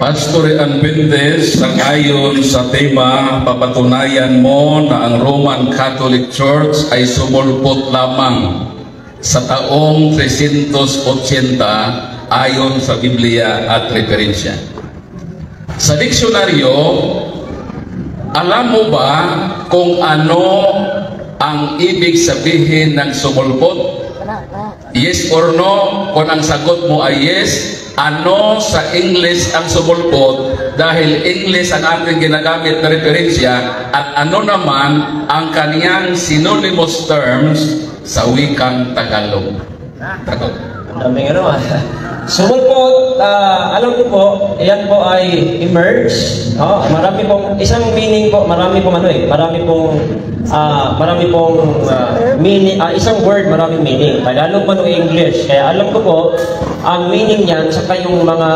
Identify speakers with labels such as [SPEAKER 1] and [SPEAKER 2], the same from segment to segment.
[SPEAKER 1] Pastor Anpintes, sangayon sa tema, papatunayan mo na ang Roman Catholic Church ay sumulpot lamang sa taong 380 ayon sa Biblia at referensya. Sa diksyonaryo, alam mo ba kung ano ang ibig sabihin ng sumulpot? Yes or no? Kung ang sagot mo ay yes, ano sa English ang sumulpot? Dahil English ang ating ginagamit na referensya, at ano naman ang kaniyang synonymous terms sa wikang Tagalog? Tagalog.
[SPEAKER 2] Daming ano sumulpot, alam ko po, yan po ay emerge. Marami pong, isang meaning po, marami pong meaning, isang word, maraming meaning. Tagalog pa ng English. Kaya alam ko po, ang meaning niyan, saka yung mga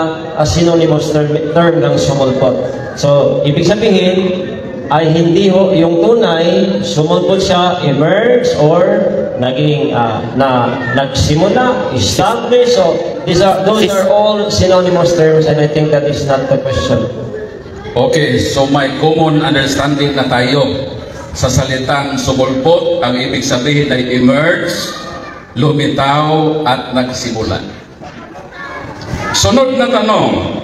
[SPEAKER 2] synonymous term ng sumulpot. So, ibig sabihin, ay hindi ho yung tunay, sumulpot siya, emerge, or naging nagsimula, establish. So those are all synonymous terms, and I think that is not the question.
[SPEAKER 1] Okay, so may common understanding na tayo sa salitang sumulpot. Ang ibig sabihin ay emerge, lumitaw, at nagsimula. Sunod na tanong,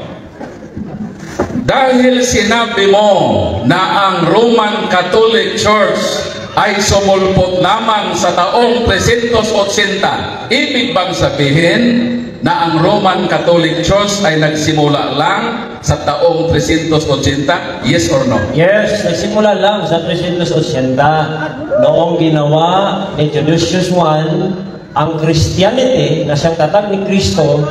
[SPEAKER 1] dahil sinabi mo na ang Roman Catholic Church ay sumulpot lamang sa taong 380, ibig bang sabihin na ang Roman Catholic Church ay nagsimula lang sa taong 380? Yes or no?
[SPEAKER 2] Yes, nagsimula lang sa 380. Noong ginawa ni Theodosius I ang Christianity na siyang tatag ni Kristo,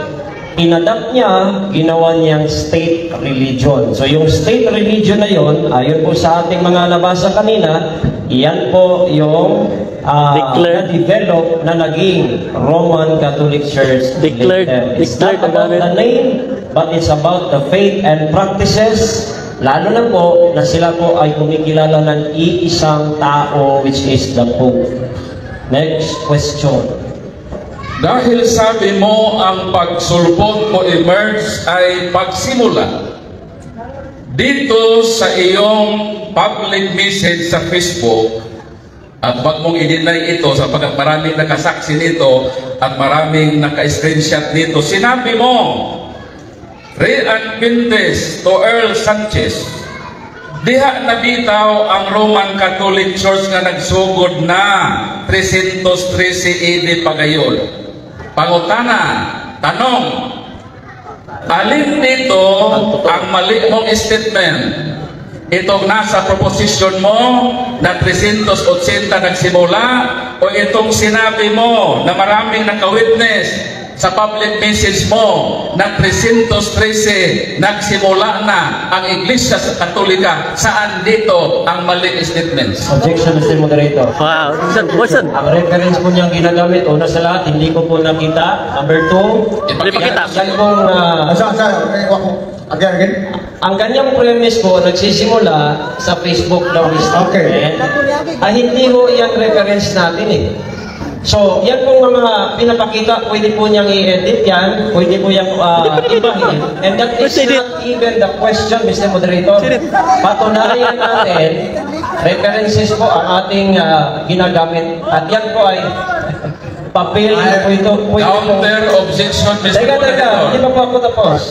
[SPEAKER 2] inadapt niya, ginawa niyang state religion. So yung state religion na yon, ayon po sa ating mga nabasa kanina, iyan po yung na-develop na naging Roman Catholic Church. It's not about the name, but it's about the faith and practices. Lalo na po na sila po ay kumikilala ng iisang tao, which is the Pope. Next question.
[SPEAKER 1] Dahil sabi mo ang pagsulpot o emerge ay pagsimula, dito sa iyong public message sa Facebook, at wag mong i-deny ito sapagkat maraming nakasaksi nito at maraming naka-screenshot nito, sinabi mo, Ray Anpintes to Earl Sanchez, diha nabitaw ang Roman Catholic Church nga nagsugod na 313 AD pagayon. Pangutana, tanong, alin dito ang mali mong statement? Itong nasa proposition mo na 380 nagsimula, o itong sinabi mo na maraming naka-witness sa public message mo na 313 nagsimula na ang Iglesia sa Katolika? Saan dito ang mali statements?
[SPEAKER 2] Objection, Mr. Moderator.
[SPEAKER 3] Wow, question.
[SPEAKER 2] Ang reference po niyang ginagamit, una sa lahat, hindi ko po nakita. Number 2,
[SPEAKER 1] Ipakita.
[SPEAKER 2] yan pong
[SPEAKER 4] again.
[SPEAKER 2] ang ganyang premise po nagsisimula sa Facebook daw mismo.
[SPEAKER 4] Okay.
[SPEAKER 2] Hindi ho yan reference natin eh. So, yan pong mga pinapakita, pwede po niyang i-edit yan, pwede po niyang ibahin. And that is not even the question, Mr. Moderator. Patunayan natin, references po ang ating ginagamit. At yan po ay papel po ito.
[SPEAKER 1] Counter objection, Mr. Moderator.
[SPEAKER 2] Hindi pa po ako tapos.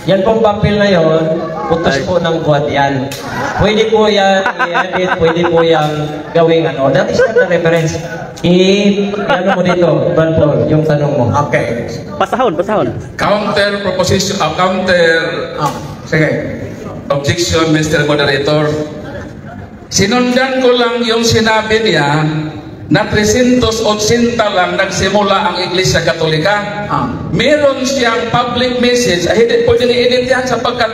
[SPEAKER 2] Yan pong papel na yon, putos po ng buhat yan. Pwede po yan i-edit, pwede po yan gawing ano. That is not the reference. Ano mo dito, Brandon, yung tanong mo.
[SPEAKER 4] Okay.
[SPEAKER 3] Pasahon.
[SPEAKER 1] Counter proposition,
[SPEAKER 4] Sige.
[SPEAKER 1] objection, Mr. Moderator. Sinundan ko lang yung sinabi niya na 380 lang nagsimula ang Iglesia Katolika. Meron siyang public message, hindi pwede ni-edit yan sapagkat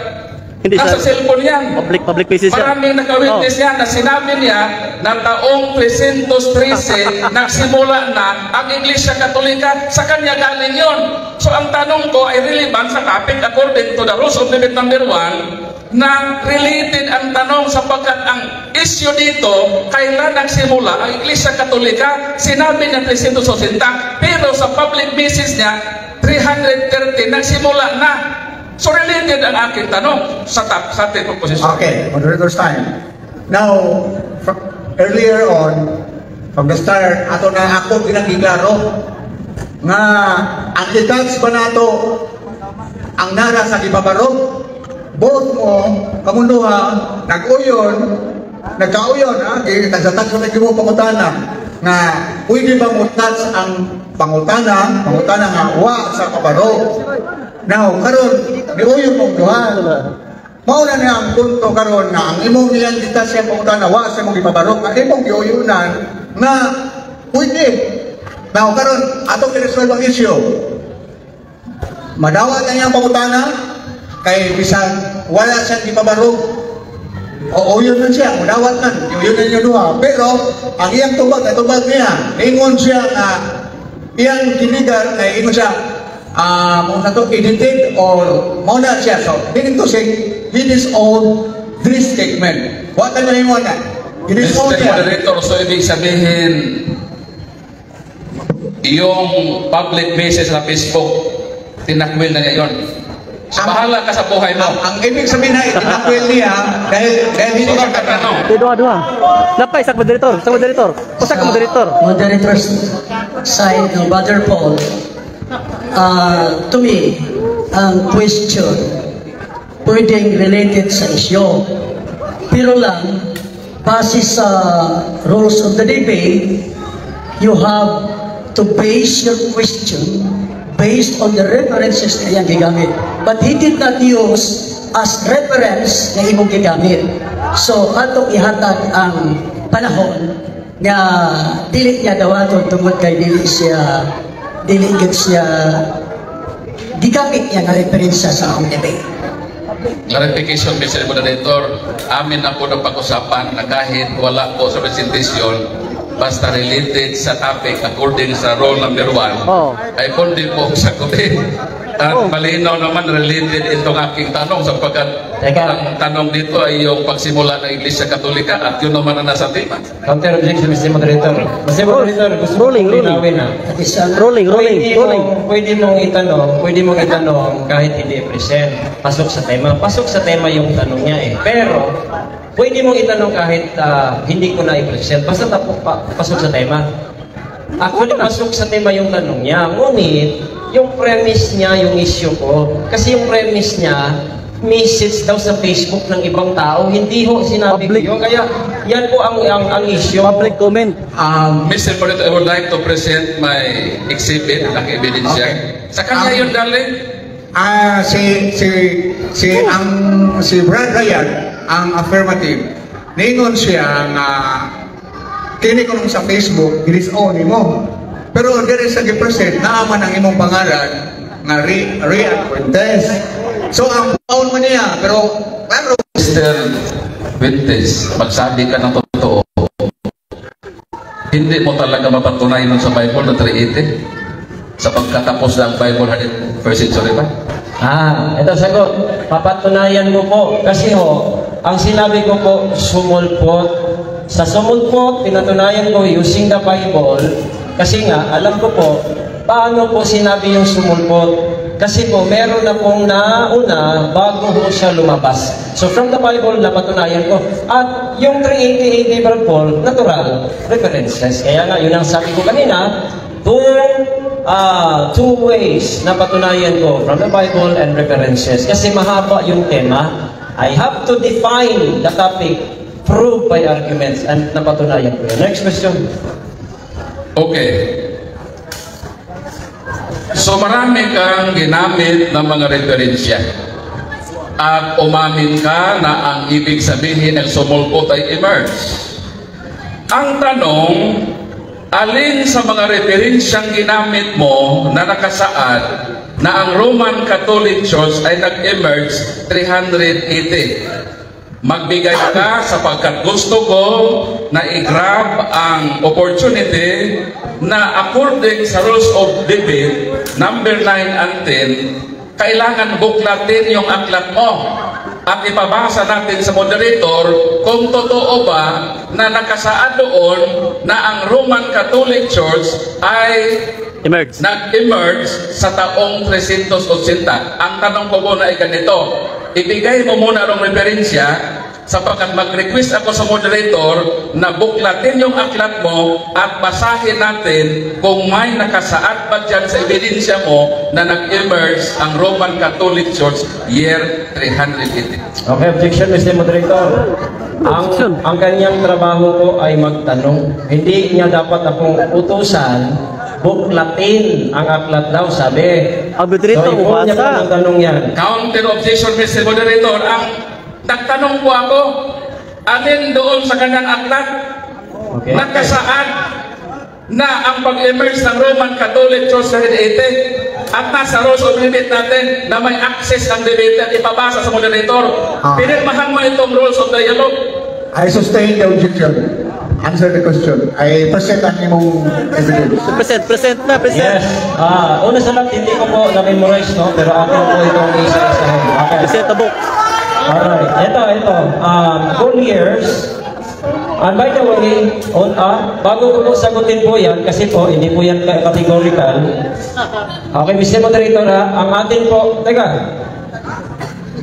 [SPEAKER 1] nasa cellphone yan.
[SPEAKER 3] Public message yan.
[SPEAKER 1] Maraming naka-witness yan na sinabi niya na taong 313 nagsimula na ang Iglesia Katolika. Sa kanya galing yun. So ang tanong ko ay relevant sa topic according to the rules of debate number 1, na related ang tanong sapagkat ang issue dito, kailan nagsimula ang Iglesia Katolika? Sinabi niya 380, pero sa public message niya 330 nagsimula na. So related ang aking tanong sa ating proposition.
[SPEAKER 5] Okay, moderator's time. Now, earlier on, from the start, ato na ako ginagiklaro nga ang edats ba nato ang nara sa gipabarog, both mo, kamunduha, nagkauyon, nagdatag sa nagimo pangutana, nga pwede ba mutats ang pangutana nga wa sa kabarog. Now, karon niuyon mong duha. Mauna na ang punto karon nga ang imong iyan kita siya pangutana wa sa imong gipabarog, nga imong giuyunan nga pwede. Now, karon atong i-resolve ang issue. Madawat na niyang pangutana kay bisan wala siyang gipabarog. Oo, yun man siya, madawat man, yun na niya duha. Pero ang iyang tubag niya, ingon siya na iyang kinigar kay ingon siya kung sa to edited or mauna siya. So, meaning to say, he disowned this statement. What ano yung na? He disowned
[SPEAKER 1] Mr. Moderator, so ibig sabihin, yung public message sa Facebook, tinakwil na niya yun. So, bahala ka sa buhay mo.
[SPEAKER 5] Ang ibig sabihin na itinakwil niya dahil hindi siya katanong.
[SPEAKER 3] Dua. Lapay sa moderator. Usa ka moderator.
[SPEAKER 6] Moderator's side ng Brother Paul, to me, ang question pwedeng related sa isyo. Pero lang, base sa rules of the debate, you have to base your question based on the references na iyang gigamit. But he did not use as reference na imong gigamit. So, atong ihatag ang panahon nga dili niya dawaton tungod kay dili gid siya gigamit niya nga referensya sa akong debate.
[SPEAKER 1] Clarification, Mr. Moderator, amin ako ng pag-usapan na kahit wala po sa presentation, basta related sa topic according sa rule number 1, ay kundi po sagutin. At malinaw naman related itong aking tanong sapagkat ang tanong dito ay yung pagsimula ng Iglesia Katolika at yun naman ang nasa tema.
[SPEAKER 2] Counter objection, Mr. Moderator. Mr. Moderator, gusto ko linawin na.
[SPEAKER 3] Rolling.
[SPEAKER 2] Pwede mong itanong kahit hindi present. Pasok sa tema. Pasok sa tema yung tanong niya eh. Pero, pwede mong itanong kahit hindi ko na i-present. Basta pasok sa tema. Actually, pasok sa tema yung tanong niya. Ngunit, yung premise niya, yung issue ko. Kasi yung premise niya, message daw sa Facebook ng ibang tao. Hindi ho sinabi ko yun. Kaya, yan po ang issue.
[SPEAKER 3] Public comment.
[SPEAKER 1] Mr. Moderator, I would like to present my exhibit, ang ebidensya. Sa kanya yun, darling.
[SPEAKER 5] Si Brad Ryan, ang affirmative, ningon siya nga kini ko sa Facebook, gilisaw ni mo. Pero there is a present naaman ang imong pangalan nga Rian Fuentes. So ang paon mo niya, pero
[SPEAKER 1] Mr. Fuentes, magsabi ka ng totoo. Hindi mo talaga mapatunayan sa Bible na 380? Sa pagkatapos ng Bible 1st century ba?
[SPEAKER 2] Ito sagot. Papatunayan ko po. Kasi ang sinabi ko po, sumulpot. Sa sumulpot, pinatunayan ko using the Bible. Kasi nga, alam ko po, paano po sinabi yung sumulpot? Kasi po, meron na pong nauna bago po siya lumabas. So from the Bible, napatunayan ko. At yung 388 Brother Paul, natural references. Kaya nga, yun ang sabi ko kanina, two ways na patunayan ko from the Bible and references. Kasi mahaba yung tema. I have to define the topic, prove by arguments, and napatunayan ko yun. Next question.
[SPEAKER 1] Okay. So marami kang ginamit ng mga referensya. At umamin ka na ang ibig sabihin ng sumulpot ay emerge. Ang tanong, alin sa mga referensyang ginamit mo na nakasaad na ang Roman Catholic Church ay nag-emerge 380? Magbigay ka sapagkat gusto ko na i-grab ang opportunity na according sa rules of debate number 9 and 10, kailangan buklatin yung aklat mo at ipabasa natin sa moderator kung totoo ba na nakasaad doon na ang Roman Catholic Church ay
[SPEAKER 3] Emerge.
[SPEAKER 1] nag-emerge sa taong 380. Ang tanong ko muna ay ganito, ibigay mo muna ang referensya sapagkat mag-request ako sa moderator na buklatin yung aklat mo at basahin natin kung may nakasaad ba dyan sa ebidensya mo na nag-emerge ang Roman Catholic Church year 380.
[SPEAKER 2] Okay, objection, Mr. Moderator. Ang kanyang trabaho ko ay magtanong. Hindi niya dapat akong utusan, buklatin ang aklat daw, sabi.
[SPEAKER 3] Ang moderator,
[SPEAKER 2] So, ikaw niya
[SPEAKER 3] umasa.
[SPEAKER 2] pa ang tanong yan.
[SPEAKER 1] Counter objection, Mr. Moderator. Ang nagtanong po ako, alin doon sa kanyang aklat
[SPEAKER 2] Okay.
[SPEAKER 1] nakasaad na ang pag-emerge ng Roman Catholic Church 380 at nasa rules of debate natin na may access ang debate at ipabasa sa moderator. Pinirmahan mo itong rules of dialogue.
[SPEAKER 5] I sustain the objection. Answer the question. I present ang imong evidence.
[SPEAKER 3] Present na, present.
[SPEAKER 2] Yes. Una sa lahat, hindi ko po na-memorize, no? Pero ako po itong isa-isahin. Okay.
[SPEAKER 3] Present the book.
[SPEAKER 2] Alright. Ito. 4 years. And by the way, bago ko po sagutin po yan, kasi po, hindi po yan categorical. Okay, Mr. Moderator, ang atin po,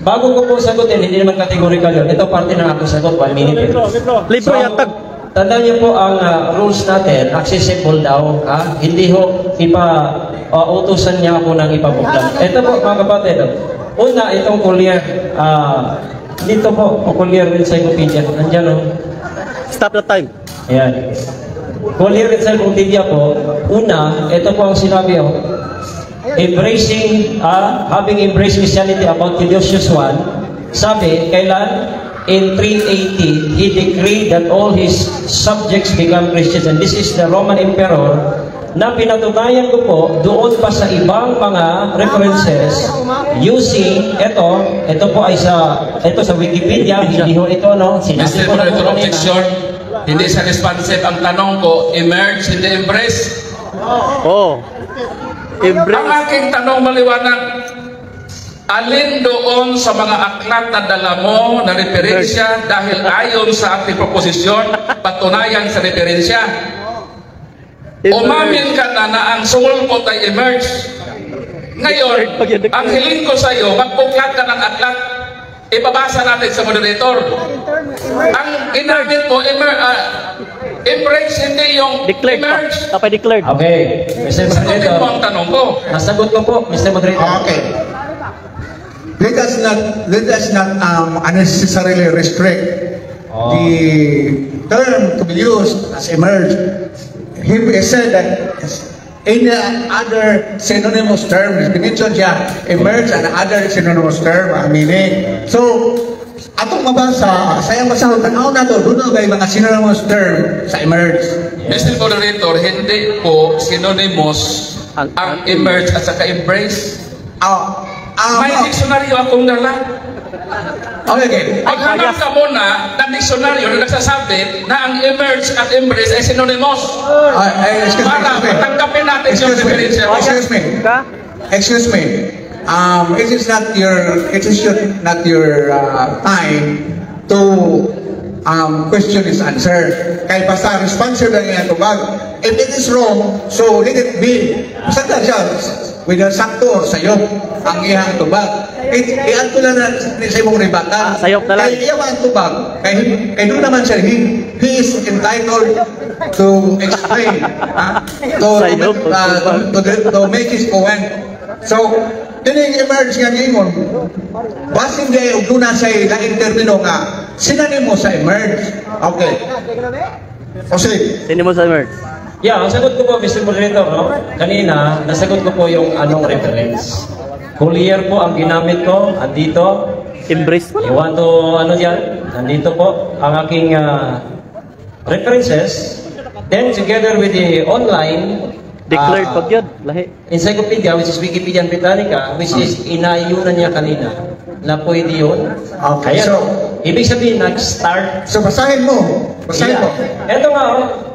[SPEAKER 2] bago ko po sagutin, hindi naman categorical yun. Ito parte ng aking sagot, 1 minute.
[SPEAKER 3] Libro yatag.
[SPEAKER 2] Tandaan niyo po ang rules natin, accessible daw. Hindi ho, utusan niya ako ng ipabuklan. Ito po, mga kapatid. Una, itong collier. Dito po, collier encyclopedia. Nandiyan o.
[SPEAKER 3] Stop the time.
[SPEAKER 2] Ayan. Collier encyclopedia po. Una, ito po ang sinabi o. Having embraced Christianity about Theodosius I, sabi, kailan? In 380, he decreed that all his subjects become Christians. And this is the Roman Emperor na pinatunayan ko po doon pa sa ibang mga references using ito po ay sa Wikipedia, hindi ho ito, no? Sinabi
[SPEAKER 1] Mr.
[SPEAKER 2] ko na po
[SPEAKER 1] Moderator,
[SPEAKER 2] kanina.
[SPEAKER 1] objection. Hindi sa responsive ang tanong ko, emerge, hindi embrace.
[SPEAKER 3] Oh.
[SPEAKER 1] Ang
[SPEAKER 3] Embrace.
[SPEAKER 1] aking tanong maliwanag, alin doon sa mga aklat na dala mo na referensya dahil ayon sa ating proposisyon, patunayan sa referensya? Umamin ka na ang sumulpot ay emerge. Ngayon, ang hiling ko sa iyo, magbuklat ka ng aklat, ipabasa natin sa moderator. Ang inamin mo, embrace, hindi yung
[SPEAKER 3] Declared pa.
[SPEAKER 1] emerge.
[SPEAKER 3] Dapat declared.
[SPEAKER 2] Okay, Mr.
[SPEAKER 1] Sagutin
[SPEAKER 2] Moderator.
[SPEAKER 1] mo ang tanong ko.
[SPEAKER 2] Nasagot ko po, Mr. Moderator.
[SPEAKER 5] Okay. Let us not unnecessarily restrict the term to be used as emerge. He said that any other synonymous term, mentioned siya, emerge and other synonymous term, meaning. So, atong mabasa, sayang masahod, tanaw na to, doon na ba yung mga synonymous term sa emerge?
[SPEAKER 1] Mr. Moderator, hindi po synonymous ang emerge at saka embrace. May diksyonaryo akong dala.
[SPEAKER 5] Okay.
[SPEAKER 1] Maghanap ka muna ng diksyonaryo na nagsasabi na ang emerge at embrace ay synonymous. Para tanggapin natin yung diferensya.
[SPEAKER 5] Excuse me. It is not your time to question is answered. Kaya basta responsive lang yan tubag. If it is wrong, so let it be. Basta siya, whether sakto or sayop ang iyang tubag. Iyan ko lang na sa imong ribatan.
[SPEAKER 3] Sayop na lang.
[SPEAKER 5] Kaya iyan ang tubag. Kaya doon naman siya, he is entitled to explain. To make his point. So, kining emerge nga niingon, basin day og duna say laing termino nga synonymous sa emerge. Okay.
[SPEAKER 3] Sino mo sa emerge?
[SPEAKER 2] Yeah, ang sagot ko po, Mr. Moderator, no? Kanina, nasagot ko po yung anong reference. Collier po ang ginamit ko, andito.
[SPEAKER 3] Embrace mo.
[SPEAKER 2] You want to, andito po, ang aking references. Then, together with the online,
[SPEAKER 3] Declared pag yun. Lahi.
[SPEAKER 2] encyclopedia, which is Wikipedia Britannica, which is inayunan niya kanina, na pwede yun.
[SPEAKER 5] Okay,
[SPEAKER 2] Ayan,
[SPEAKER 5] so,
[SPEAKER 2] ibig sabihin, nag-start.
[SPEAKER 5] so basahin mo. Basahin mo.
[SPEAKER 2] Ito nga,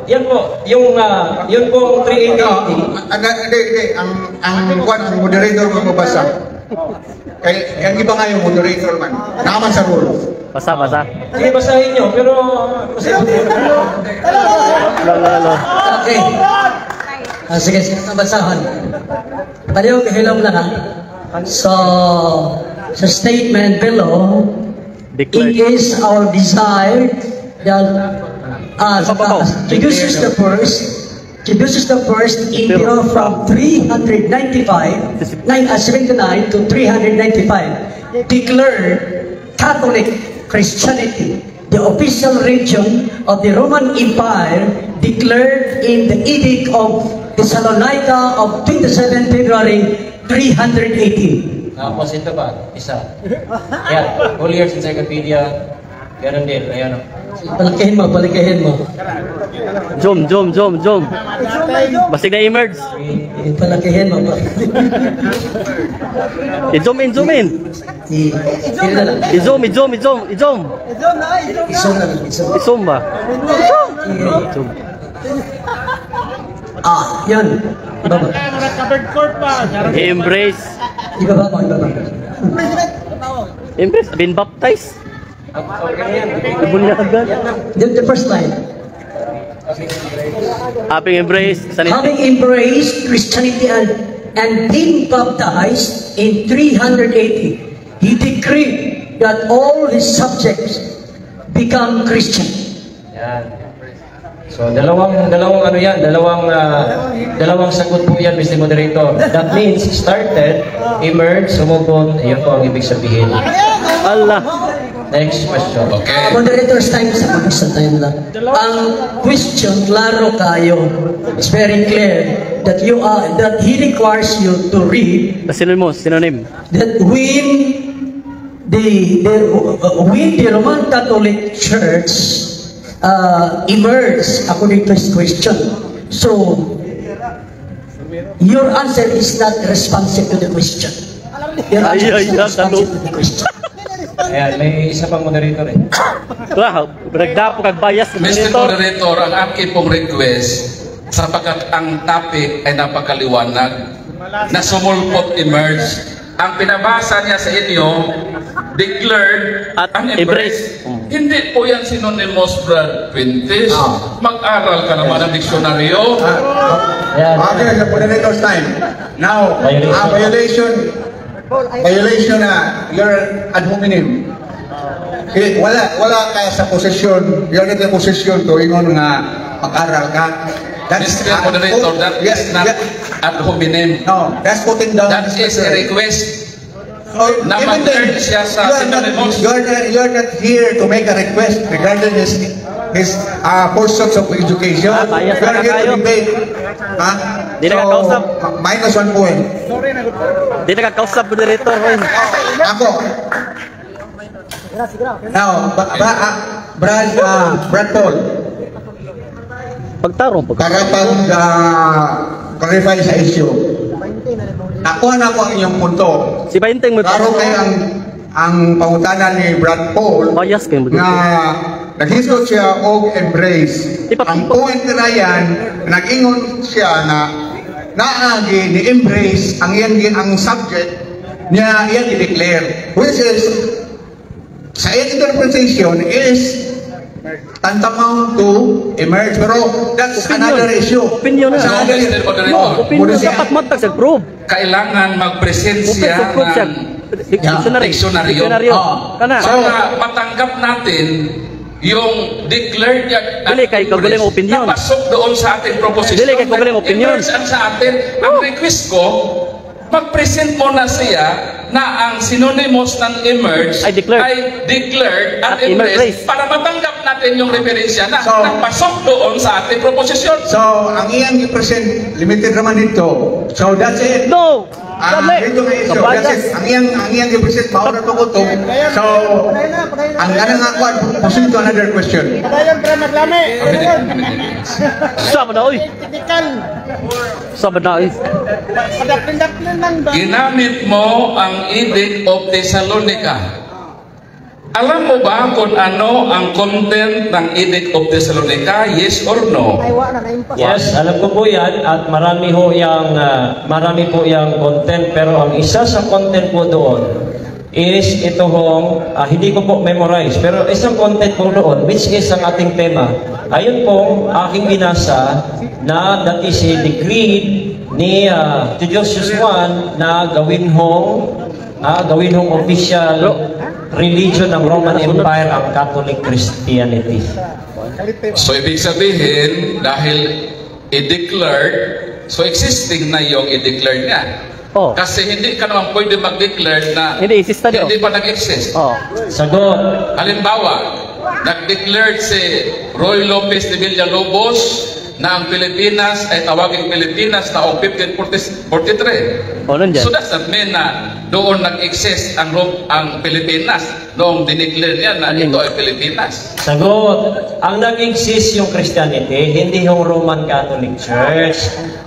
[SPEAKER 2] yan po, yun po 380.
[SPEAKER 5] Hindi. Ang moderator mo mabasa. Kaya, ang iba nga yung moderator man. Naman sa rule.
[SPEAKER 3] Basa.
[SPEAKER 2] Sige, basahin nyo, pero...
[SPEAKER 3] Lalo.
[SPEAKER 6] Okay. Sige, basahon. Pareho kahilom lang ha. So, sa statement below, it is our desire that Jebusius the first emperor from 379 to 395 declared Catholic Christianity the official religion of the Roman Empire, declared in the Edict of Thessalonica of 27 February 318.
[SPEAKER 2] Tapos ito ba? Isa. Yan. All years encyclopedia. Ganun din. Ayan o.
[SPEAKER 6] Palakahin mo.
[SPEAKER 3] Zoom. Basig na emerge.
[SPEAKER 6] Palakahin mo.
[SPEAKER 3] I-zoom in. I-zoom. I-zoom ba? Zoom.
[SPEAKER 6] Yan. Ibaba.
[SPEAKER 3] I-embrace.
[SPEAKER 6] Ibaba.
[SPEAKER 3] Embrace. Been baptized. Bunyagan.
[SPEAKER 6] The first line.
[SPEAKER 3] Having embraced
[SPEAKER 6] Having embraced Christianity and been baptized in 380, he decreed that all his subjects become Christian.
[SPEAKER 2] Yan. So, dalawang ano yan, dalawang sagot po yan, Mr. Moderator. That means, started, emerged, sumubot, ayun po ang ibig sabihin.
[SPEAKER 3] Allah.
[SPEAKER 2] Next question.
[SPEAKER 1] Okay.
[SPEAKER 6] Moderator's time sa time lang. Ang question, klaro kayo. It's very clear that he requires you to read
[SPEAKER 3] Synonym.
[SPEAKER 6] that when the Roman Catholic Church emerged according to his question. So, your answer is not responsive to the question. Your answer is not responsive to the question.
[SPEAKER 2] Ayan, may isa pang moderator eh.
[SPEAKER 3] Wala, nagdapo kag bias.
[SPEAKER 1] Mr. Moderator, ang aking pong request, sapagkat ang topic ay napakaliwanag, na sumulpot emerge, ang pinabasa niya sa inyo, declared
[SPEAKER 3] At
[SPEAKER 1] and embraced. Hindi po yan synonymous, Brad Quintis. Mag-aral ka naman ng diksyonaryo.
[SPEAKER 2] Ayan.
[SPEAKER 5] Okay, the moderator's time. Now, violation na you're ad hominem. Wala ka sa posisyon, you're not in posisyon to ingon nga mag-aral ka.
[SPEAKER 1] Mr. Moderator, that is not ad hominem.
[SPEAKER 5] No, that's putting down.
[SPEAKER 1] That is a request. Na
[SPEAKER 5] Even then,
[SPEAKER 1] mag-urge siya sa synonymous.
[SPEAKER 5] you're not here to make a request regarding his portions of education.
[SPEAKER 3] Bias
[SPEAKER 5] You're
[SPEAKER 3] na
[SPEAKER 5] here
[SPEAKER 3] kayo.
[SPEAKER 5] to debate.
[SPEAKER 3] Di na kakausap.
[SPEAKER 5] Minus 1 point.
[SPEAKER 3] Di nakakausap moderator.
[SPEAKER 5] Ako. Now, Brad Paul,
[SPEAKER 3] Pagtarong.
[SPEAKER 5] para clarify sa issue. Ako ang inyong punto.
[SPEAKER 3] Si Bainteng mo.
[SPEAKER 5] Klaro kayo ang pangutanan ni Brad Paul
[SPEAKER 3] Bias kayo
[SPEAKER 5] na naghisgot siya og embrace. Ang point na yan, nag-ingon siya na naagi ni embrace ang subject niya iyang i-declare, which is sa iyang interpretation is tantamount to emerge, pero that's another issue.
[SPEAKER 3] Opinion na.
[SPEAKER 1] So, Mr. Moderator,
[SPEAKER 3] Opinion dapat matag sa proof.
[SPEAKER 1] kailangan mag-present siya
[SPEAKER 3] Proof siya.
[SPEAKER 1] ng diksyonaryo.
[SPEAKER 3] Kana.
[SPEAKER 1] Para matanggap natin yung declared
[SPEAKER 3] Dili kay kagaling opinion.
[SPEAKER 1] Napasok doon sa ating proposition.
[SPEAKER 3] Dili kay kagaling opinion.
[SPEAKER 1] Emerge ang sa atin. Ang request ko, mag-present mo na siya na ang synonymous ng emerge
[SPEAKER 3] Ay
[SPEAKER 1] declared at
[SPEAKER 3] At embrace.
[SPEAKER 1] embraced para matanggap natin yung referensya na
[SPEAKER 5] So,
[SPEAKER 1] napasok doon sa ating proposition.
[SPEAKER 5] So, ang iyang i-present, limited naman dito. So, that's it.
[SPEAKER 3] No.
[SPEAKER 5] Dito may issue. That's it. Ang iyang i-present, mauna to ko to. So, ang ganang ako, proceed to another question.
[SPEAKER 3] Sama na oy. Sama na oy.
[SPEAKER 1] Ginamit mo ang Edict of Thessalonica. Alam mo ba kung ano ang content ng Edict of Thessalonica? Yes or no?
[SPEAKER 2] Yes, alam ko po yan at marami po yung content, pero ang isa sa content po doon is ito hong, hindi ko po memorize, pero isang content po doon, which is ang ating tema. Ayun pong aking binasa na that is a decree ni Theodosius I na gawin hong official religion ng Roman Empire ang Catholic Christianity.
[SPEAKER 1] So ibig sabihin, dahil i-declared, so existing na yung i-declare niya.
[SPEAKER 3] Oh.
[SPEAKER 1] Kasi hindi ka naman pwede mag-declare na
[SPEAKER 3] Hindi, exist na
[SPEAKER 1] hindi pa nag-exist.
[SPEAKER 3] Oh.
[SPEAKER 2] Sagot.
[SPEAKER 1] Halimbawa, nag-declared si Roy Lopez de Villalobos na ang Pilipinas ay tawaging Pilipinas taong 1543.
[SPEAKER 3] Oh, nun dyan.
[SPEAKER 1] So does that mean na doon nag-exist ang Pilipinas noong dineclare niya na ito ay Pilipinas?
[SPEAKER 2] Sagot. Ang nag-exist yung Christianity, hindi yung Roman Catholic Church.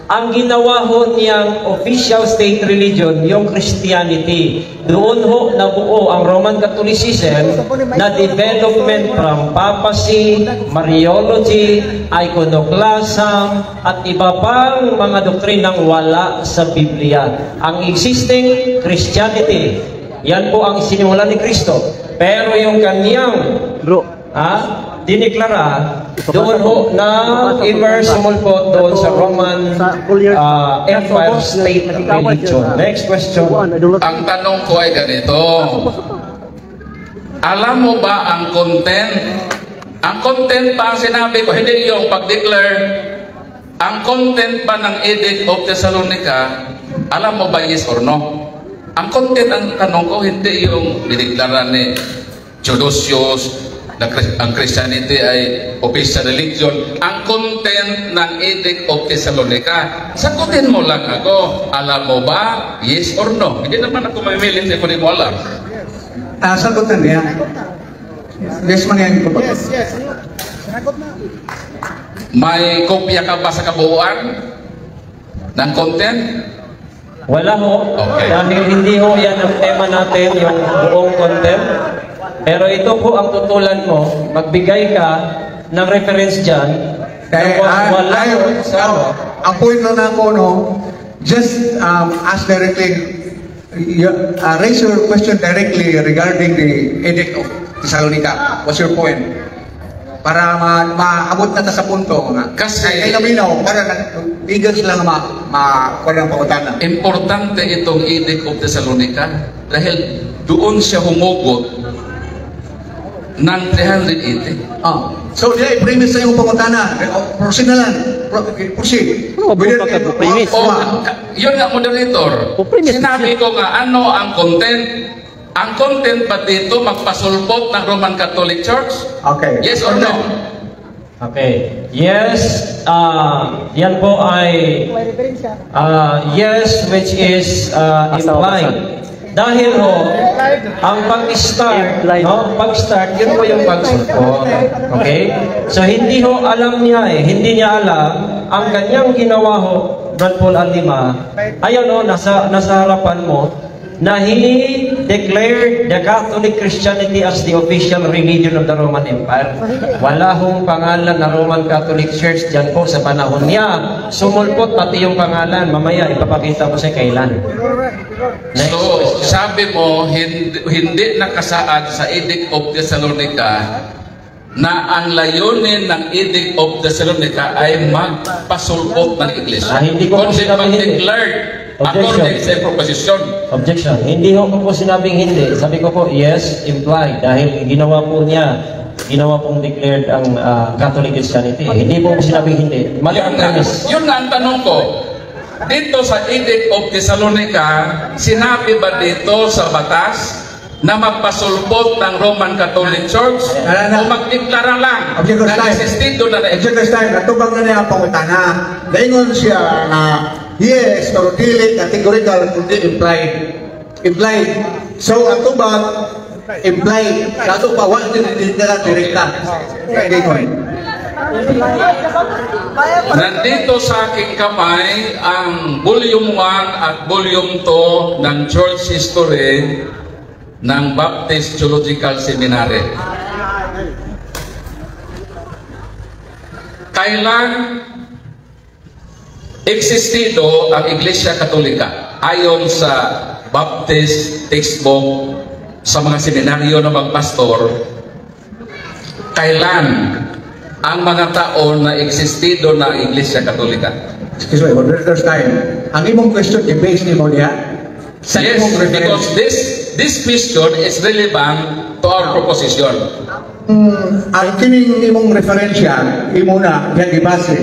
[SPEAKER 2] Ang ginawa ho niyang official state religion, yung Christianity. Doon ho nabuo ang Roman Catholicism na development from papacy, Mariology, iconoclasm, at iba pang mga doktrinang wala sa Biblia. Ang existing Christianity, yan po ang sinimulan ni Kristo. Pero yung kanyang diniklara, doon ho na immerse sumulpot doon sa Roman Empire State Religion. Next question.
[SPEAKER 1] Ang tanong ko ay ganito. Alam mo ba ang content? Ang content pa ang sinabi ko, hindi yung pag-declare. Ang content pa ng Edict of Thessalonica, alam mo ba yes or no? Ang content ang tanong ko, hindi yung dineklara ni Theodosius na ang Christianity ay official religion. Ang content ng Edict of Thessalonica, sagutin mo lang ako, alam mo ba yes or no? Hindi naman ako mamimili, hindi ko rin mo alam.
[SPEAKER 5] Sagutan niya. Yes man yan ko.
[SPEAKER 7] Yes.
[SPEAKER 1] May kopya ka ba sa kabuuan ng content?
[SPEAKER 2] Wala ho.
[SPEAKER 1] Okay.
[SPEAKER 2] Dahil hindi ho yan ang tema natin, yung buong content. Pero ito po ang tutulan mo, magbigay ka ng reference dyan.
[SPEAKER 5] Kaya ang point na ako, no, just ask directly, raise your question directly regarding the Edict of Thessalonica. What's your point? Para maabot na sa punto.
[SPEAKER 1] Kasi
[SPEAKER 5] kay laminaw, para legal sila makuha ng pakutana.
[SPEAKER 1] Importante itong Edict of Thessalonica dahil doon siya humugot ng 380.
[SPEAKER 5] So, i-premise sa iyong pakutana. Proceed na lang. Proceed.
[SPEAKER 3] Premise.
[SPEAKER 1] Yun nga, moderator. Sinabi ko nga, ano ang content? Ang content ba dito magpasulpot ng Roman Catholic Church?
[SPEAKER 5] Okay.
[SPEAKER 1] Yes or no?
[SPEAKER 2] Okay. Yes, yan po ay yes, which is implied. Dahil ho, ang pag-start, no? Pag-start, yun po yung pagsulpot. Okay? So, hindi ho alam niya hindi niya alam, ang kanyang ginawa ho, Brad Paul Alima, ayun ho, nasa harapan mo, na he declared the Catholic Christianity as the official religion of the Roman Empire. Wala hong pangalan na Roman Catholic Church dyan po sa panahon niya. Sumulpot pati yung pangalan. Mamaya ipapakita ko sa kailan. Next
[SPEAKER 1] So,
[SPEAKER 2] question.
[SPEAKER 1] sabi mo, hindi nakasaad sa Edict of Thessalonica na ang layunin ng Edict of Thessalonica ay magpasulpot ng Iglesia.
[SPEAKER 2] Hindi ko po
[SPEAKER 1] Kundi
[SPEAKER 2] sinabing hindi.
[SPEAKER 1] mag-declared according sa proposition.
[SPEAKER 2] Objection. Hindi ho ko po sinabing hindi. Sabi ko po, yes, implied. Dahil ginawa pong declared ang Catholic Christianity. Hindi po sinabing hindi. Mali ang premise.
[SPEAKER 1] Yun nga ang tanong ko. Dito sa Edict of Thessalonica, sinabi ba dito sa batas na magpasulpot ng Roman Catholic Church o magdeklara lang na existido na
[SPEAKER 5] Objective time, natubang na niya ang pakutana. Daingon siya na yes, pero dili, categorical, kundi implied. Implied. So, ang tubag, implied. Kaso pa, wala din na direkta.
[SPEAKER 1] Nandito sa aking kamay ang volume 1 at volume 2 ng Church History ng Baptist Theological Seminary. Kailan existido ang Iglesia Katolika ayon sa Baptist textbook sa mga seminaryo ng mga pastor, kailan ang mga taon na existido na Iglesia Katolika?
[SPEAKER 5] Excuse me, moderator's time. Ang imong question, i-base ni mo niya sa
[SPEAKER 1] Yes,
[SPEAKER 5] imong
[SPEAKER 1] because
[SPEAKER 5] reference.
[SPEAKER 1] this question is relevant to our proposition.
[SPEAKER 5] Ang kining imong referensya, imo na, yan ibase.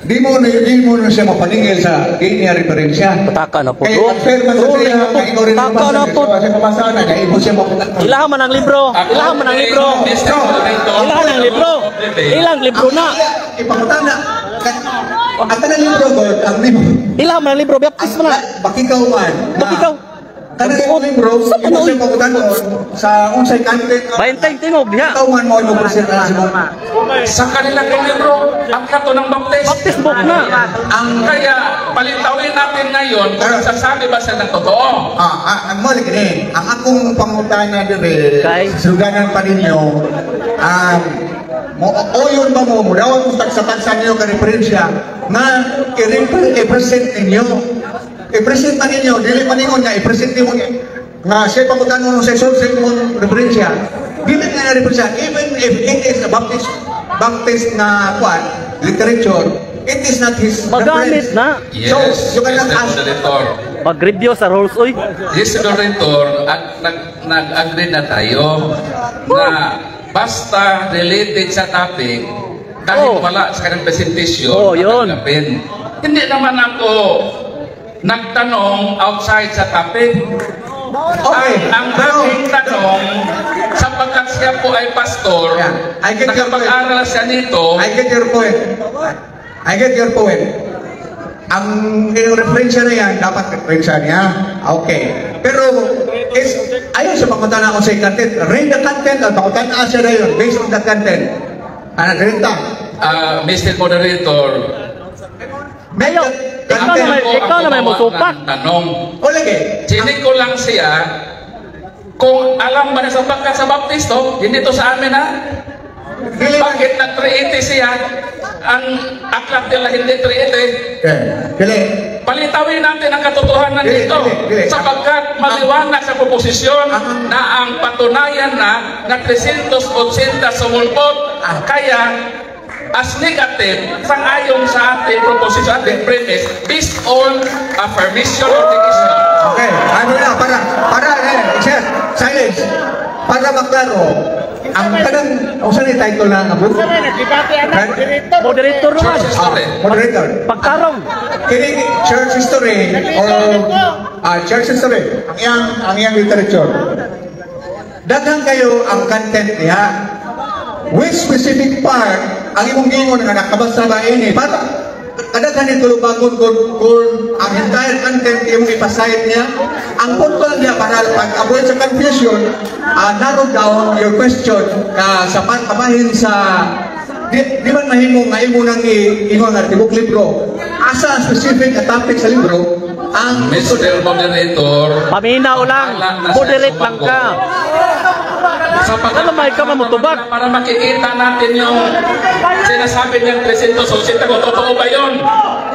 [SPEAKER 5] Di mo na siya mapaningil sa kini referensya.
[SPEAKER 3] Pataka na po.
[SPEAKER 5] Kaya unfair man sa siya, na ikaw rin
[SPEAKER 3] Pataka na po.
[SPEAKER 5] Sa kabasaan na, kaya imo siya mapaningil.
[SPEAKER 3] Ilahan man ang libro. Ilahan man ang libro. Ilahan ang libro. Ilang libro na.
[SPEAKER 5] Ipakutana. Ang tanang libro, God, ang libro.
[SPEAKER 3] Ilahan man ang libro. Baptist mo na.
[SPEAKER 5] Bakikaw man.
[SPEAKER 3] Bakikaw.
[SPEAKER 5] Kanang libro, imo siya pakutana sa unsay content.
[SPEAKER 3] Bayantay tingog diha.
[SPEAKER 5] Ikaw man mo present sa mo.
[SPEAKER 1] Sa kanilang libro, ang kato ng baptist.
[SPEAKER 3] Baptist book na.
[SPEAKER 1] Ang kaya palintawin natin ngayon kung sasabi ba siya ng totoo.
[SPEAKER 5] Ang mo lagi ang akong pangutana dire
[SPEAKER 3] Kay?
[SPEAKER 5] suganan pa ninyo mo o yun ba mo daw kung tagsa-tagsa niyo ka referensya na i-present ninyo. I-present man ninyo, dili man ninyo nga i-present mo nga siya pangutana ng session sa imong referensya. Dili nga referensya even if it is a Baptist na literature, it is not his
[SPEAKER 3] Magamit
[SPEAKER 5] reference.
[SPEAKER 3] na.
[SPEAKER 1] Yes,
[SPEAKER 5] So, you cannot
[SPEAKER 1] Mr.
[SPEAKER 5] ask.
[SPEAKER 1] Moderator.
[SPEAKER 3] Mag-review sa rules oy.
[SPEAKER 1] Yes, Moderator, at nag-agree na tayo na basta related sa topic, kahit
[SPEAKER 3] Oh.
[SPEAKER 1] wala sa kanyang presentation,
[SPEAKER 3] Oh, yun.
[SPEAKER 1] tatanggapin. Hindi naman ako nagtanong outside sa topic.
[SPEAKER 5] Okay.
[SPEAKER 1] Ang aking tanong, sapagkat siya po ay pastor,
[SPEAKER 5] Yeah, I get your
[SPEAKER 1] nakapag-aral siya nito,
[SPEAKER 5] I get your point. I get your point. Ang yung referensya na yan, dapat referensya niya. Okay. Pero, ayaw sa pangutana ko sa content. Read the content at pangutana siya na yun based on the content. Ano, direct
[SPEAKER 1] Mr. Moderator,
[SPEAKER 3] Ayaw. Ikaw na may musupak.
[SPEAKER 1] tanong.
[SPEAKER 5] O lagi.
[SPEAKER 1] Sinig ko lang siya kung alam ba na sa pagka sa Baptisto, hindi to sa amin ha?
[SPEAKER 5] Dili ba?
[SPEAKER 1] Bakit nag-380 siya? Ang aklat nila hindi 380.
[SPEAKER 5] Dili.
[SPEAKER 1] Palitawin natin ang katotohanan dito sapagkat maliwanag sa proposisyon na ang patunayan na 380 sumulpot. Kaya as negative, sang-ayon sa ating proposisyon, ating premise, based on affirmation of the issue.
[SPEAKER 5] Okay. Ano na, sir, silence. Para maklaro, ang tanang, o saan yung title na abot?
[SPEAKER 3] Moderator naman.
[SPEAKER 1] Church history.
[SPEAKER 5] Moderator.
[SPEAKER 3] Pagtarong.
[SPEAKER 5] Kini church history or church history ang iyang literature. Daghang kayo ang content niya. Which specific part ang imong gingon nga nakabasa ba ini para kadaghan ni tulubagon kung ang entire content imong ipasayad niya. Ang punto lang niya para pag-avoid sa confusion, narrow down your question sa pamahin sa di man mahimo nga imo nang ingon nga tibok libro asa specific na topic sa libro ang
[SPEAKER 1] Mr. Moderator,
[SPEAKER 3] Paminaw lang. Moderate lang ka. Ano may ka mamutubag?
[SPEAKER 1] para makikita natin yung sinasabi niyang 380 kung totoo ba yun.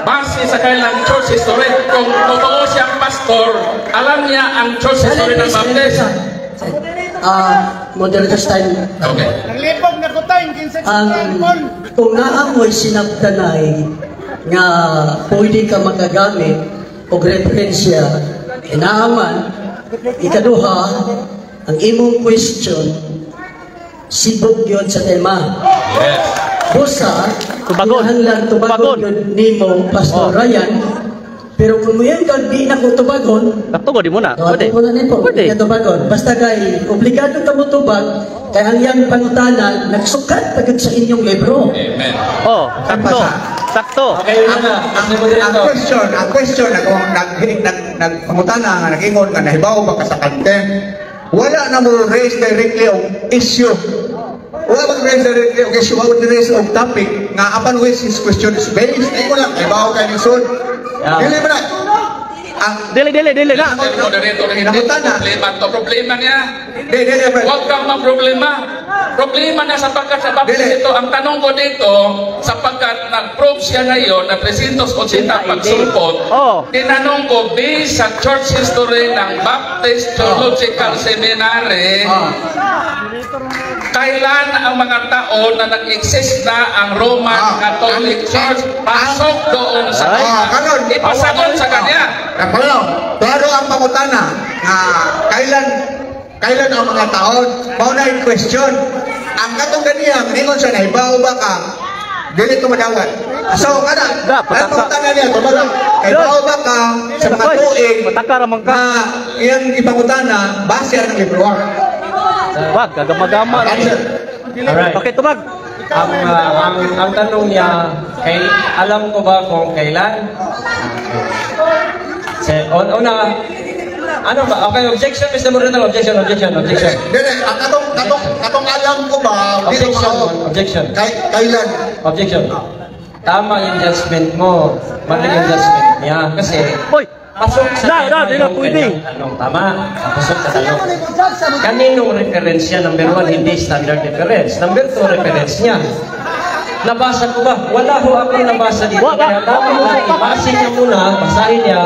[SPEAKER 1] Base sa kailang church history, kung totoo siyang pastor, alam niya ang church history ng Baptist.
[SPEAKER 6] Moderator's time.
[SPEAKER 1] Okay.
[SPEAKER 6] Kung naamoy sinabdanay nga pwede ka makagamit o referensya, inaaman, ikaduha, ang imong question, sibog yun sa tema.
[SPEAKER 1] Yes.
[SPEAKER 6] Busa,
[SPEAKER 3] Tubagon.
[SPEAKER 6] kinahanglan
[SPEAKER 3] Tubagon.
[SPEAKER 6] tubagon yun nimo, Pastor Ryan, pero kung mo yan ka, di na ko tubagon,
[SPEAKER 3] Katugod di mo na. Pwede.
[SPEAKER 6] Pwede. Pwede po.
[SPEAKER 3] Pwede.
[SPEAKER 6] Tubagon. Basta kay obligado ka mo tubag, kaya ang iyang pangutanan, nagsukat pagod sa inyong libro.
[SPEAKER 1] Amen.
[SPEAKER 3] Oh, sakto. Sakto.
[SPEAKER 5] ang question na kung nagpangutana nga nag-ingon nga nahibaw ba ka sa content, wala na mo raise directly ang issue. Wala bang raise directly ang issue, wala raise ang topic nga upon which his question is based. Ay ko lang, nahibaw ka ni Son. Dili ba na?
[SPEAKER 3] Dili na.
[SPEAKER 1] Master Moderator, hindi
[SPEAKER 5] Nangutana.
[SPEAKER 1] problema niya.
[SPEAKER 5] Dili, Brad.
[SPEAKER 1] Huwag kang problema na sapagkat sa baptis
[SPEAKER 5] Dili.
[SPEAKER 1] ito. Ang tanong ko dito, sapagkat nag-prove siya ngayon na 380 pagsulpot,
[SPEAKER 3] Oh.
[SPEAKER 1] tinanong ko, based sa church history ng Baptist Theological Seminary, kailan ang mga taon na nag-exist na ang Roman Catholic Church pasok doon sa kanya?
[SPEAKER 5] karon.
[SPEAKER 1] Ipasagot sa kanya.
[SPEAKER 5] Pero ang pangutana, kailan ang mga taon? Mauna yung question. Ang katong ganiyang, ningon siya na, ibaw ba ka? Dili ito madawat. So, ang pangutana niya, ibaw ba ka sa mga tuig
[SPEAKER 3] Mataka ramang ka.
[SPEAKER 5] na iyang ipangutana, base ang libro.
[SPEAKER 3] Wag, gagama-gama.
[SPEAKER 2] Alright.
[SPEAKER 3] Okay, tubag.
[SPEAKER 2] Ang tanong niya, alam ko ba kung kailan? Una, ano ba? Okay, objection, Mr. Moreno, objection.
[SPEAKER 5] Dili, ang katong alam ko ba,
[SPEAKER 2] Objection.
[SPEAKER 5] Kailan?
[SPEAKER 2] Objection. Tama yung judgment mo. Mali yung judgment niya. Kasi,
[SPEAKER 3] Hoy,
[SPEAKER 2] pasok sa
[SPEAKER 3] di na pwede.
[SPEAKER 2] Anong tama? Pasok sa tanong. Kaninong reference niya? Number 1, hindi standard reference. Number 2, reference niya. Nabasa ko ba? Wala ho ako nabasa dito. Kaya dapat na ibasin niya muna, basahin niya.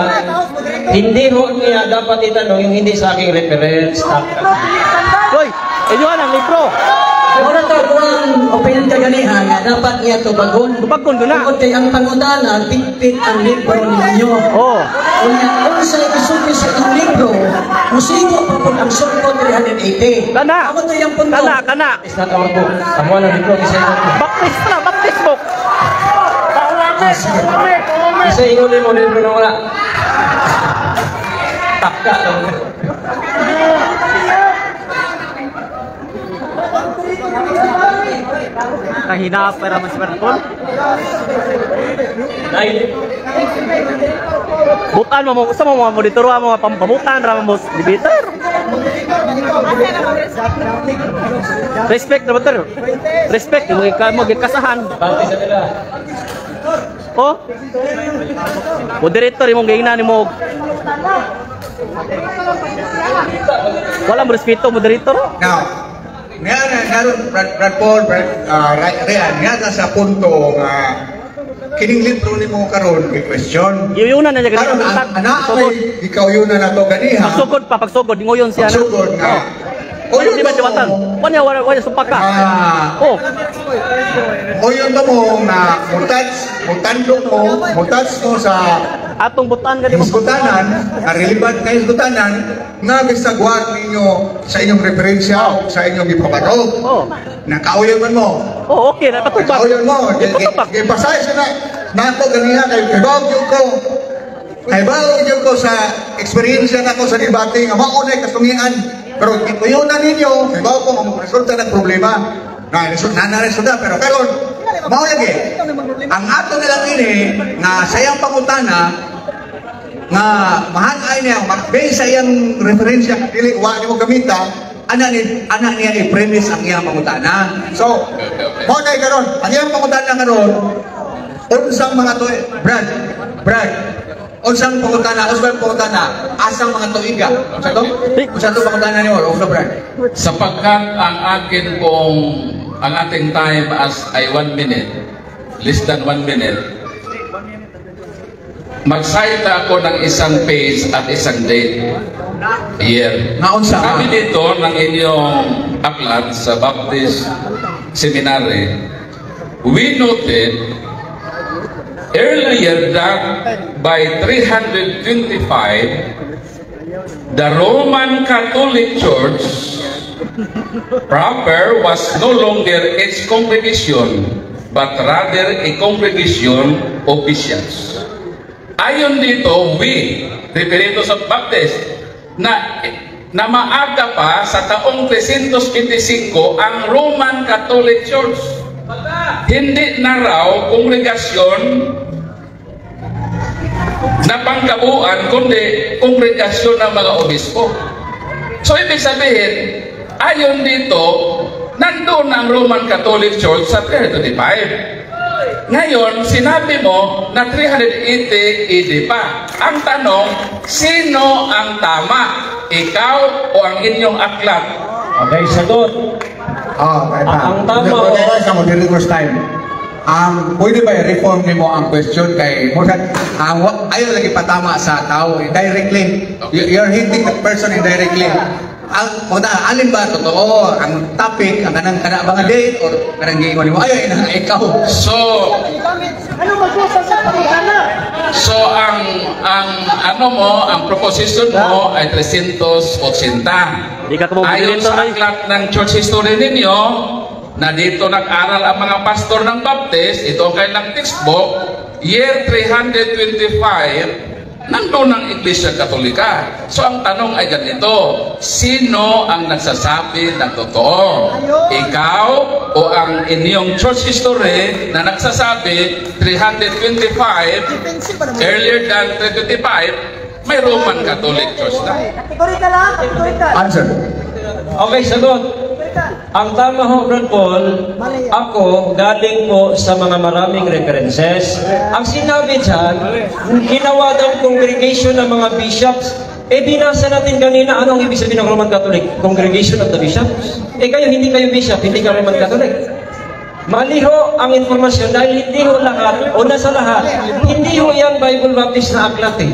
[SPEAKER 2] Hindi ho niya dapat itanong yung hindi sa aking reference.
[SPEAKER 3] hoy, inyuhan ang libro.
[SPEAKER 6] Muna to kung opinion ka ganihan nga dapat niya to bagon.
[SPEAKER 3] Tubagon ko na.
[SPEAKER 6] Tungkol kay ang pangutana, pitpit ang libro ninyo.
[SPEAKER 3] Oh.
[SPEAKER 6] Kung sa isupi sa inyong libro, musigo pa po ang sulpot 380.
[SPEAKER 3] Kana.
[SPEAKER 6] Amo to yung punto.
[SPEAKER 3] Kana.
[SPEAKER 2] It's not our book. Amo na libro.
[SPEAKER 3] Baptist book.
[SPEAKER 2] Kasi ingulin mo libro na wala. Taka lang.
[SPEAKER 3] Kahina para mas smartphone.
[SPEAKER 2] Dahil,
[SPEAKER 3] Bukan mo sa mga monitor mo mga pampamutan ra mo debater. Respect na betul. Respect mo gikasahan.
[SPEAKER 2] bakit sa nila?
[SPEAKER 3] Oh. Moderator imong gaingnan nimo. Wala mo respeto moderator.
[SPEAKER 5] Now, ngayon, Brad Paul, Rian, nga sa punto nga kining libro ni mo karon kay question.
[SPEAKER 3] Iyunan na niya
[SPEAKER 5] Karon
[SPEAKER 3] ganito.
[SPEAKER 5] ana ay ikaw yun na nato ganiha.
[SPEAKER 3] Pagsugod ngoyon siya na.
[SPEAKER 5] Pagsugod nga.
[SPEAKER 3] O yun di ba jawatan? Wala sumpaka. Oh.
[SPEAKER 5] O yun ba mo nga mutandok mo sa
[SPEAKER 3] Atong butan ka di ba?
[SPEAKER 5] hisgutanan, relevant na hisgutanan, nga bisagwat ninyo sa inyong referensya o sa inyong ipabarog.
[SPEAKER 3] Oh.
[SPEAKER 5] Nakauyon man mo.
[SPEAKER 3] Oh, okay na patubag.
[SPEAKER 5] Nakauyon mo.
[SPEAKER 3] Patubag.
[SPEAKER 5] Ipasay siya na ako ganiha kay bawag ko sa eksperyensya na ako sa debate nga maunay kasungian. Pero ikuyonan ninyo, kay bawag ko resulta ng problema. Na-resulta pero karon mao lagi. Ang ato nilang ini nga sayang pangutana nga mahal niya based sa iyang referensya dili wa nimo gamita ana niya i-premise ang iyang pangutana. So mao na karon ang iyang pangutana karon unsang mga to Brad unsang pangutana asang mga tuiga unsa to pangutana niyo o Brad
[SPEAKER 1] Sapagkat ang ating time ay 1 minute, less than 1 minute, mag-cite ako ng isang page at isang date. Year.
[SPEAKER 5] nga unsa
[SPEAKER 1] Kami dito ng inyong aklat sa Baptist Seminary, we noted earlier that by 325, the Roman Catholic Church proper was no longer its congregation, but rather a congregation of bishops. Ayon dito, we, referito sa Baptist, na maaga pa sa taong 325 ang Roman Catholic Church. Hindi na raw kongregasyon na pangkabuuan, kundi kongregasyon ng mga obispo. So, ibig sabihin, ayon dito, nandun ang Roman Catholic Church sa 325. Ngayon, sinabi mo na 380 AD pa. Ang tanong, sino ang tama? Ikaw o ang inyong aklat?
[SPEAKER 2] Okay, sagot. Ang tama.
[SPEAKER 5] Kaya sa mo, first time. Pwede ba i-reform mo ang question kay Murad? Ayaw lagi patama sa tao directly. You're hitting the person indirectly. Alin ba totoo ang topic, ang kanang mga date or kanang giingon mo ayaw ina ikaw.
[SPEAKER 1] So ang proposition mo ay 380. Ayon sa aklat ng church history ninyo, na dito nag-aral ang mga pastor ng Baptist, ito ang kailang textbook, year 325, nandun ang Iglesia Katolika. So ang tanong ay ganito, sino ang nagsasabi ng totoo? Ikaw o ang inyong church history na nagsasabi 325, earlier than 325, may Roman Catholic Church na.
[SPEAKER 5] Answer.
[SPEAKER 2] Okay, sagot. Ang tama ho, Brad Paul, ako galing po sa mga maraming references. Ang sinabi dyan, ginawa daw congregation ng mga bishops. Binasa natin kanina, anong ibig sabihin ng Roman Catholic? Congregation of the bishops? Kayo, hindi kayo bishop, hindi kayo Roman Catholic. Mali ho ang informasyon dahil hindi ho lahat, una sa lahat, hindi ho yan Bible Baptist na aklat eh.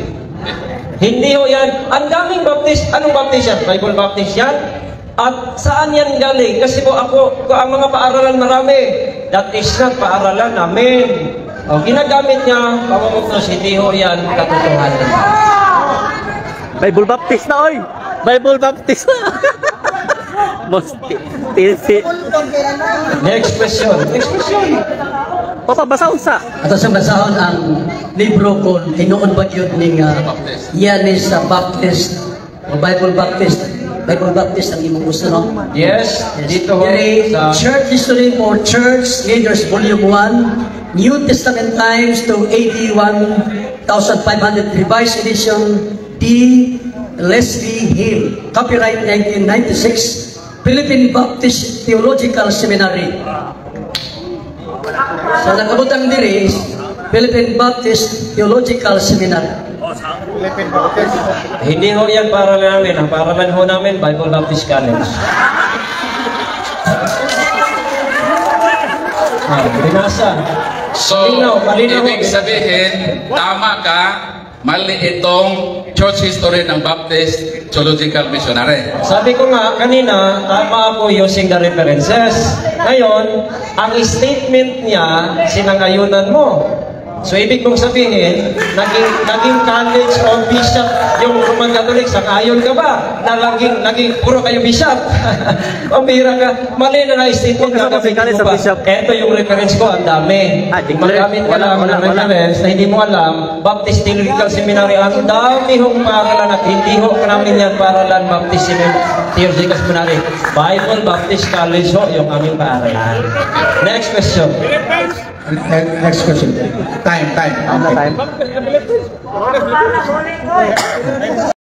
[SPEAKER 2] Hindi ho yan. Ang daming Baptist, anong Baptist yan? Bible Baptist yan? At saan yan galing? Kasi po ang mga paaralan marami. That is not paaralan namin. Ginagamit niya, pamamuktos, hindi ho yan katotohanan.
[SPEAKER 3] Bible Baptist na, oy! Bible Baptist na!
[SPEAKER 2] Next question.
[SPEAKER 3] Papa, basahon sa?
[SPEAKER 6] Ato sa basahon ang libro kung hinuon ba yun ng Yanis Baptist o Bible Baptist. Bible Baptist ang imong gusto, no?
[SPEAKER 2] Yes, dito ho.
[SPEAKER 6] Church History for Church Leaders Volume 1, New Testament Times to AD 1500, Revised Edition, D. Leslie Hill, copyright 1996, Philippine Baptist Theological Seminary. So nakabutang diri, Philippine Baptist Theological Seminary.
[SPEAKER 2] Hindi ho yan paaralan namin. Ang paaralan ho namin, Bible Baptist College. Binasa.
[SPEAKER 1] So, ibig sabihin, tama ka, mali itong church history ng Baptist Theological Missionary.
[SPEAKER 2] Sabi ko nga kanina, tama ako using the references. Ngayon, ang statement niya, sinangayunan mo. So, ibig mong sabihin, naging college o bishop yung Roman Catholic, sangayon ka ba? Na naging puro kayo bishop? O bihira ka, mali na na-statement na
[SPEAKER 3] college sa bishop.
[SPEAKER 2] Ito yung reference ko, ang dami. Magamit ka lang ng reference na hindi mo alam, Baptist Theological Seminary, ang dami hong paaralan at hindi ho namin yan paaralan Baptist Theological Seminary. Bible Baptist College ho, yung aming paaralan. Next question.
[SPEAKER 5] Next question. Time.
[SPEAKER 3] Time.